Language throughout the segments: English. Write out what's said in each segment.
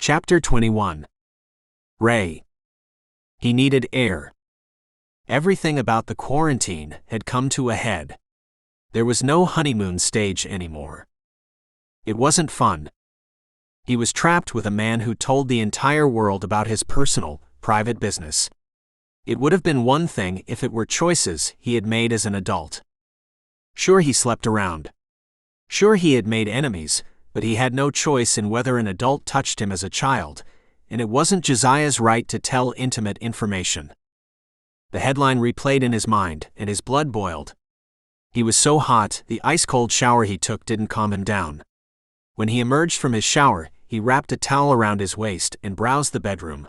Chapter 21. Ray. He needed air. Everything about the quarantine had come to a head. There was no honeymoon stage anymore. It wasn't fun. He was trapped with a man who told the entire world about his personal, private business. It would have been one thing if it were choices he had made as an adult. Sure, he slept around. Sure, he had made enemies, but he had no choice in whether an adult touched him as a child, and it wasn't Josiah's right to tell intimate information. The headline replayed in his mind, and his blood boiled. He was so hot, the ice-cold shower he took didn't calm him down. When he emerged from his shower, he wrapped a towel around his waist and browsed the bedroom.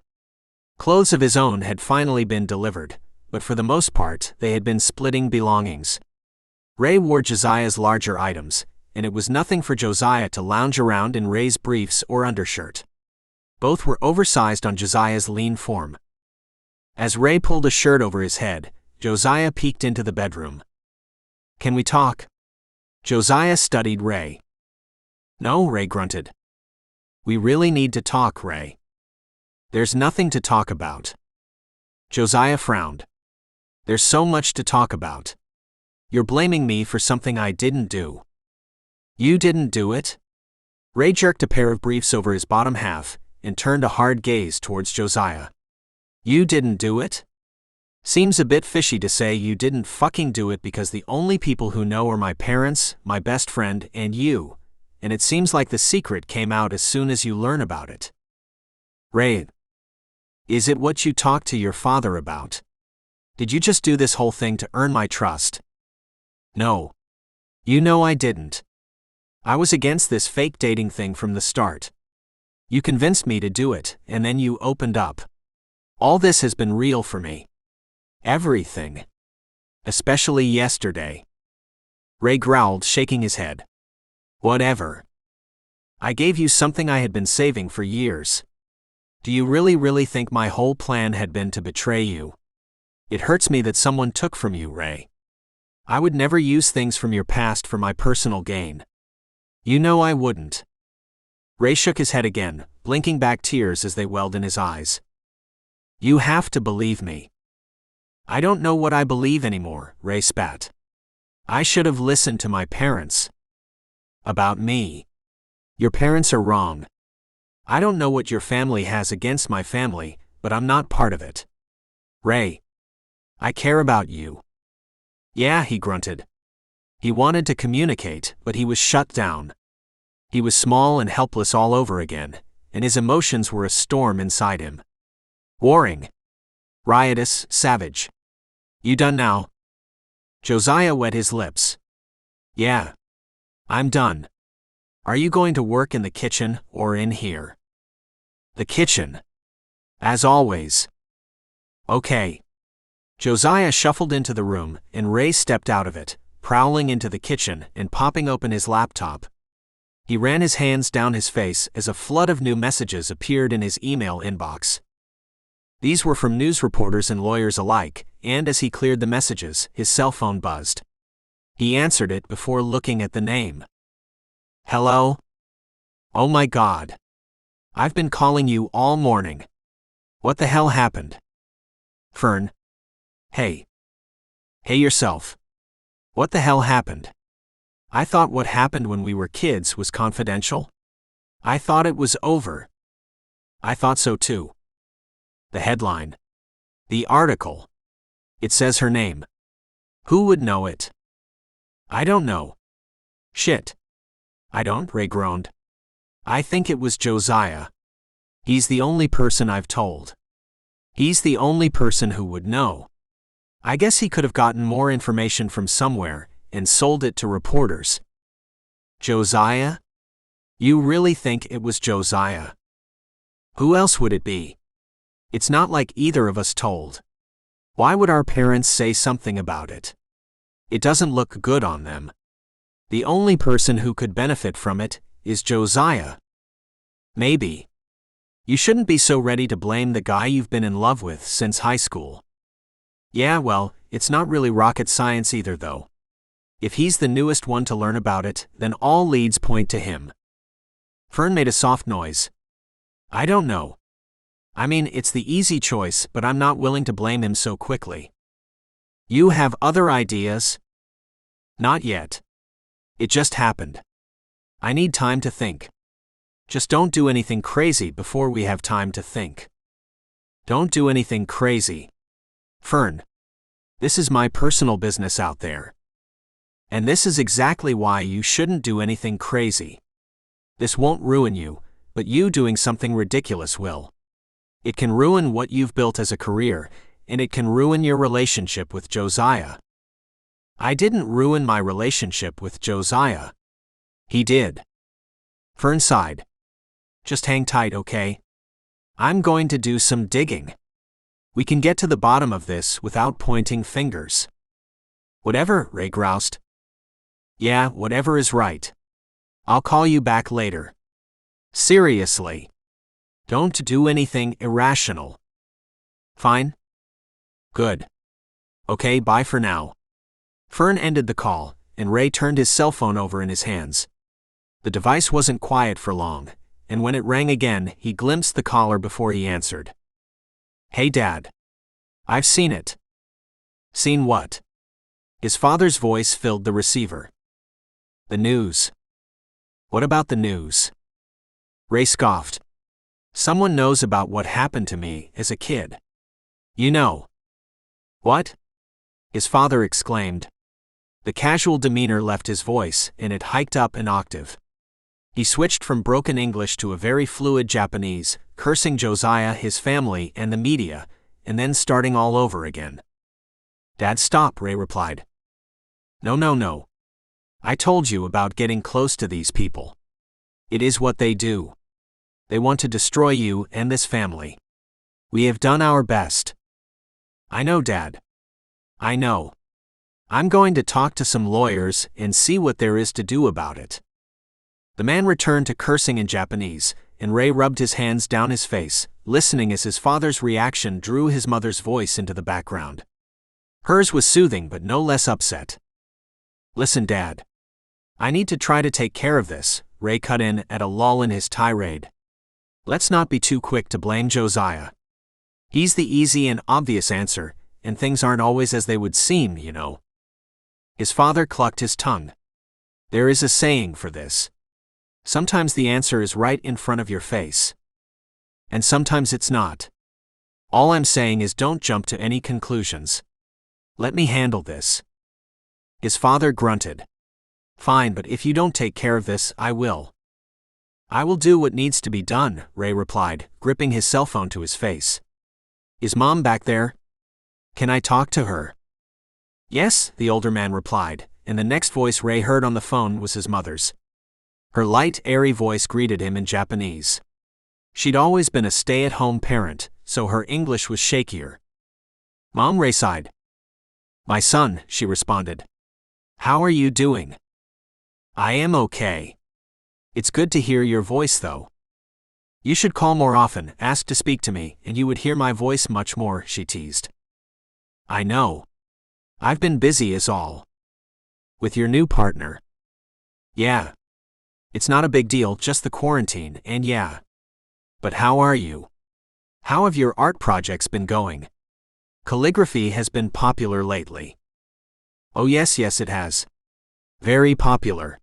Clothes of his own had finally been delivered, but for the most part, they had been splitting belongings. Ray wore Josiah's larger items, and it was nothing for Josiah to lounge around in Ray's briefs or undershirt. Both were oversized on Josiah's lean form. As Ray pulled a shirt over his head, Josiah peeked into the bedroom. "Can we talk?" Josiah studied Ray. "No," Ray grunted. "We really need to talk, Ray." "There's nothing to talk about." Josiah frowned. "There's so much to talk about. You're blaming me for something I didn't do." "You didn't do it?" Ray jerked a pair of briefs over his bottom half and turned a hard gaze towards Josiah. "You didn't do it? Seems a bit fishy to say you didn't fucking do it because the only people who know are my parents, my best friend, and you, and it seems like the secret came out as soon as you learn about it." "Ray, is it what you talked to your father about? Did you just do this whole thing to earn my trust?" "No. You know I didn't. I was against this fake dating thing from the start. You convinced me to do it, and then you opened up. All this has been real for me. Everything. Especially yesterday." Ray growled, shaking his head. "Whatever. I gave you something I had been saving for years. Do you really think my whole plan had been to betray you? It hurts me that someone took from you, Ray. I would never use things from your past for my personal gain. You know I wouldn't." Ray shook his head again, blinking back tears as they welled in his eyes. "You have to believe me." "I don't know what I believe anymore," Ray spat. "I should have listened to my parents." "About me? Your parents are wrong. I don't know what your family has against my family, but I'm not part of it. Ray, I care about you." "Yeah," he grunted. He wanted to communicate, but he was shut down. He was small and helpless all over again, and his emotions were a storm inside him. Warring. Riotous, savage. "You done now?" Josiah wet his lips. "Yeah. I'm done. Are you going to work in the kitchen or in here?" "The kitchen. As always." "Okay." Josiah shuffled into the room, and Ray stepped out of it, prowling into the kitchen and popping open his laptop. He ran his hands down his face as a flood of new messages appeared in his email inbox. These were from news reporters and lawyers alike, and as he cleared the messages, his cell phone buzzed. He answered it before looking at the name. "Hello? Oh my God. I've been calling you all morning. What the hell happened?" "Fern. Hey. Hey yourself. What the hell happened? I thought what happened when we were kids was confidential. I thought it was over." "I thought so too." The headline. The article. It says her name. Who would know it? "I don't know." "Shit. I don't," Ray groaned. "I think it was Josiah. He's the only person I've told. He's the only person who would know. I guess he could have gotten more information from somewhere and sold it to reporters." "Josiah? You really think it was Josiah? Who else would it be? It's not like either of us told. Why would our parents say something about it? It doesn't look good on them. The only person who could benefit from it is Josiah." "Maybe. You shouldn't be so ready to blame the guy you've been in love with since high school." "Yeah, well, it's not really rocket science either though. If he's the newest one to learn about it, then all leads point to him." Fern made a soft noise. I don't know. I mean, it's the easy choice, but I'm not willing to blame him so quickly. You have other ideas? Not yet. It just happened. I need time to think. Just don't do anything crazy before we have time to think. Don't do anything crazy. Fern. This is my personal business out there. And this is exactly why you shouldn't do anything crazy. This won't ruin you, but you doing something ridiculous will. It can ruin what you've built as a career, and it can ruin your relationship with Josiah. I didn't ruin my relationship with Josiah. He did. Fern sighed. Just hang tight, okay? I'm going to do some digging. We can get to the bottom of this without pointing fingers. Whatever, Ray groused. Yeah, whatever is right. I'll call you back later. Seriously. Don't do anything irrational. Fine? Good. Okay, bye for now. Fern ended the call, and Ray turned his cell phone over in his hands. The device wasn't quiet for long, and when it rang again, he glimpsed the caller before he answered. Hey, Dad. I've seen it. Seen what? His father's voice filled the receiver. The news. What about the news? Ray scoffed. Someone knows about what happened to me as a kid. You know. What? His father exclaimed. The casual demeanor left his voice, and it hiked up an octave. He switched from broken English to a very fluid Japanese, cursing Josiah, his family, and the media, and then starting all over again. Dad, stop, Ray replied. No. I told you about getting close to these people. It is what they do. They want to destroy you and this family. We have done our best. I know, Dad. I know. I'm going to talk to some lawyers and see what there is to do about it. The man returned to cursing in Japanese, and Ray rubbed his hands down his face, listening as his father's reaction drew his mother's voice into the background. Hers was soothing but no less upset. Listen, Dad. I need to try to take care of this, Ray cut in at a lull in his tirade. Let's not be too quick to blame Josiah. He's the easy and obvious answer, and things aren't always as they would seem, you know. His father clucked his tongue. There is a saying for this. Sometimes the answer is right in front of your face. And sometimes it's not. All I'm saying is don't jump to any conclusions. Let me handle this. His father grunted. Fine, but if you don't take care of this, I will. I will do what needs to be done, Ray replied, gripping his cell phone to his face. Is Mom back there? Can I talk to her? Yes, the older man replied, and the next voice Ray heard on the phone was his mother's. Her light, airy voice greeted him in Japanese. She'd always been a stay-at-home parent, so her English was shakier. Mom, Ray sighed. My son, she responded. How are you doing? I am okay. It's good to hear your voice, though. You should call more often, ask to speak to me, and you would hear my voice much more, she teased. I know. I've been busy is all. With your new partner. Yeah. It's not a big deal, just the quarantine, and yeah. But how are you? How have your art projects been going? Calligraphy has been popular lately. Oh yes, it has. Very popular.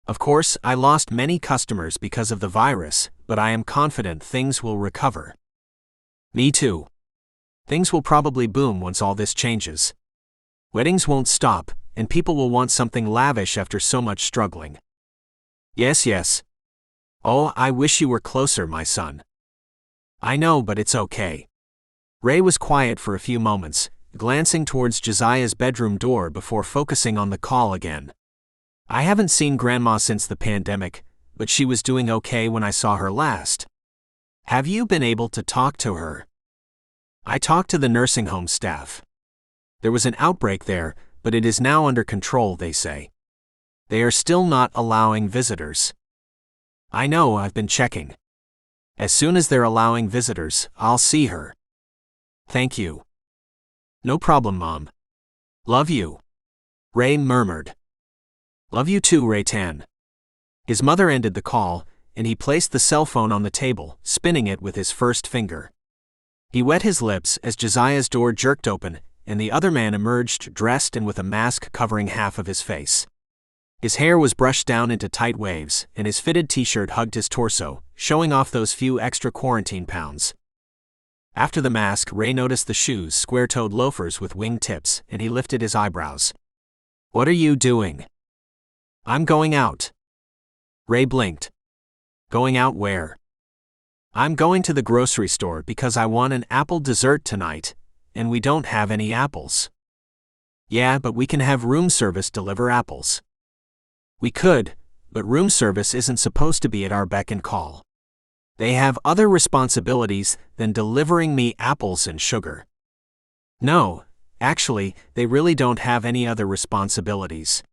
Of course, I lost many customers because of the virus, but I am confident things will recover. Me too. Things will probably boom once all this changes. Weddings won't stop, and people will want something lavish after so much struggling. Yes. Oh, I wish you were closer, my son. I know, but it's okay. Ray was quiet for a few moments, glancing towards Josiah's bedroom door before focusing on the call again. I haven't seen Grandma since the pandemic, but she was doing okay when I saw her last. Have you been able to talk to her? I talked to the nursing home staff. There was an outbreak there, but it is now under control, they say. They are still not allowing visitors. I know, I've been checking. As soon as they're allowing visitors, I'll see her. Thank you. No problem, Mom. Love you. Ray murmured. Love you too, Ray Tan. His mother ended the call, and he placed the cell phone on the table, spinning it with his first finger. He wet his lips as Josiah's door jerked open, and the other man emerged dressed and with a mask covering half of his face. His hair was brushed down into tight waves, and his fitted t-shirt hugged his torso, showing off those few extra quarantine pounds. After the mask, Ray noticed the shoes, square-toed loafers with wing tips, and he lifted his eyebrows. "What are you doing?" "I'm going out." Ray blinked. "Going out where?" "I'm going to the grocery store because I want an apple dessert tonight, and we don't have any apples." "Yeah, but we can have room service deliver apples." "We could, but room service isn't supposed to be at our beck and call. They have other responsibilities than delivering me apples and sugar." "No, actually, they really don't have any other responsibilities."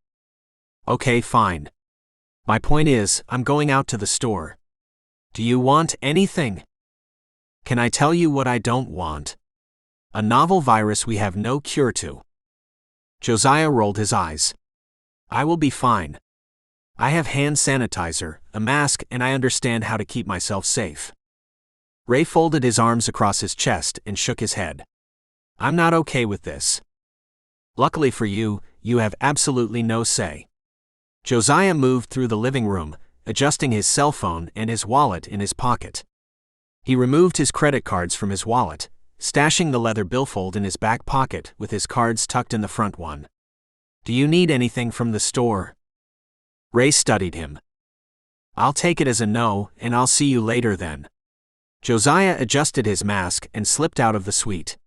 "Okay, fine. My point is, I'm going out to the store. Do you want anything?" "Can I tell you what I don't want? A novel virus we have no cure to." Josiah rolled his eyes. "I will be fine. I have hand sanitizer, a mask, and I understand how to keep myself safe." Ray folded his arms across his chest and shook his head. "I'm not okay with this." "Luckily for you, you have absolutely no say." Josiah moved through the living room, adjusting his cell phone and his wallet in his pocket. He removed his credit cards from his wallet, stashing the leather billfold in his back pocket with his cards tucked in the front one. "Do you need anything from the store?" Ray studied him. "I'll take it as a no, and I'll see you later then." Josiah adjusted his mask and slipped out of the suite.